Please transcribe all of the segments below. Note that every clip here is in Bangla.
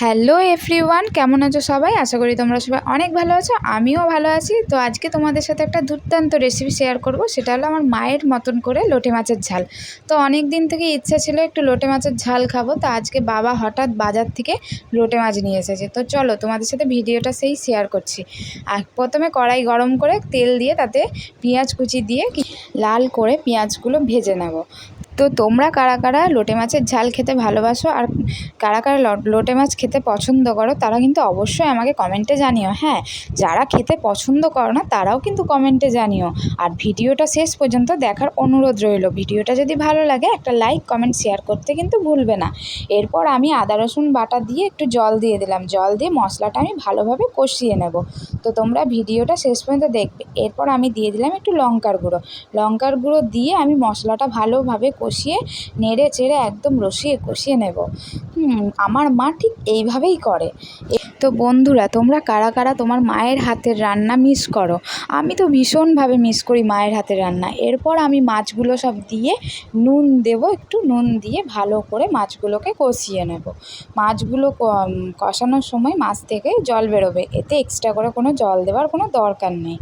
হ্যালো এভরিওয়ান, কেমন আছো সবাই? আশা করি তোমরা সবাই অনেক ভালো আছো। আমিও ভালো আছি। তো আজকে তোমাদের সাথে একটা দুর্দান্ত রেসিপি শেয়ার করব। সেটা হলো আমার মায়ের মতন করে লোটে মাছের ঝাল। তো অনেক দিন থেকে ইচ্ছা ছিল একটু লোটে মাছের ঝাল খাবো। তো আজকে বাবা হঠাৎ বাজার থেকে লোটে মাছ নিয়ে এসেছে। তো চলো তোমাদের সাথে ভিডিওটা সেই শেয়ার করছি। আর প্রথমে কড়াই গরম করে তেল দিয়ে তাতে পেঁয়াজ কুচি দিয়ে লাল করে পেঁয়াজগুলো ভেজে নেব। তো তোমরা কারা কারা লোটে মাছের ঝাল খেতে ভালোবাসো আর কারা কারা লোটে মাছ খেতে পছন্দ করো তারা কিন্তু অবশ্যই আমাকে কমেন্টে জানিও। হ্যাঁ, যারা খেতে পছন্দ করো না তারাও কিন্তু কমেন্টে জানিও। আর ভিডিওটা শেষ পর্যন্ত দেখার অনুরোধ রইল। ভিডিওটা যদি ভালো লাগে একটা লাইক কমেন্ট শেয়ার করতে কিন্তু ভুলবে না। এরপর আমি আদা রসুন বাটা দিয়ে একটু জল দিয়ে দিলাম। জল দিয়ে মশলাটা আমি ভালোভাবে কষিয়ে নেব। তো তোমরা ভিডিওটা শেষ পর্যন্ত দেখবে। এরপর আমি দিয়ে দিলাম একটু লঙ্কার গুঁড়ো দিয়ে আমি মশলাটা ভালোভাবে কষিয়ে নেড়ে চেড়ে একদম কষিয়ে নেব। আমার মা ঠিক এইভাবেই করে। তো বন্ধুরা, তোমরা কারা কারা তোমার মায়ের হাতের রান্না মিস করো? আমি তো ভীষণভাবে মিস করি মায়ের হাতের রান্না। এরপর আমি মাছগুলো সব দিয়ে নুন দেব, একটু নুন দিয়ে ভালো করে মাছগুলোকে কষিয়ে নেব। মাছগুলো কষানোর সময় মাছ থেকে জল বেরোবে, এতে এক্সট্রা করে কোনো জল দেওয়ার কোনো দরকার নেই।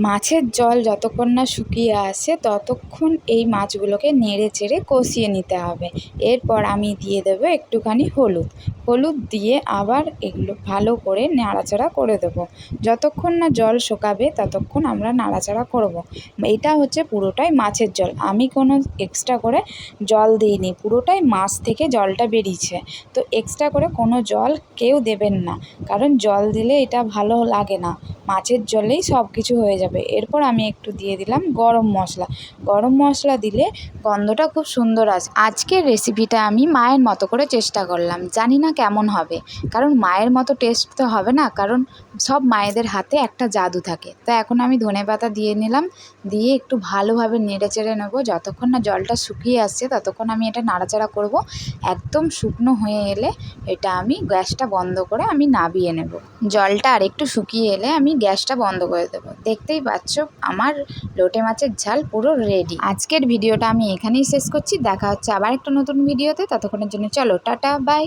মাছের জল যতক্ষণ না শুকিয়ে আসে ততক্ষণ এই মাছগুলোকে নেড়ে চেড়ে কষিয়ে নিতে হবে। এরপর আমি দিয়ে দেবো একটুখানি হলুদ দিয়ে আবার এগুলো ভালো করে নাড়াচাড়া করে দেবো। যতক্ষণ না জল শুকাবে ততক্ষণ আমরা নাড়াচাড়া করব। এটা হচ্ছে পুরোটাই মাছের জল, আমি কোনো এক্সট্রা করে জল দিইনি, পুরোটাই মাছ থেকে জলটা বেরিয়েছে। তো এক্সট্রা করে কোনো জল কেউ দেবেন না, কারণ জল দিলে এটা ভালো লাগে না, মাছের জলেই সব কিছু হয়ে যাবে। এরপর আমি একটু দিয়ে দিলাম গরম মশলা দিলে গন্ধটা খুব সুন্দর আসে। আজকের রেসিপিটা আমি মায়ের মতো করে চেষ্টা করলাম, জানি না কেমন হবে, কারণ মায়ের মতো টেস্ট তো হবে না, কারণ সব মায়েদের হাতে একটা জাদু থাকে। তো এখন আমি ধনেপাতা দিয়ে নিলাম, দিয়ে একটু ভালোভাবে নেড়ে চেড়ে নেবো। যতক্ষণ না জলটা শুকিয়ে আসছে ততক্ষণ আমি এটা নাড়াচাড়া করব। একদম শুকনো হয়ে এলে এটা আমি গ্যাসটা বন্ধ করে আমি নামিয়ে নেব। জলটা আর একটু শুকিয়ে এলে আমি গ্যাসটা বন্ধ করে দেবো। দেখতেই পাচ্ছ আমার লোটে মাছের ঝাল পুরো রেডি। আজকের ভিডিওটা আমি এখানেই শেষ করছি। দেখা হচ্ছে আবার একটা নতুন ভিডিওতে। ততক্ষণের জন্য চলো টাটা, বাই।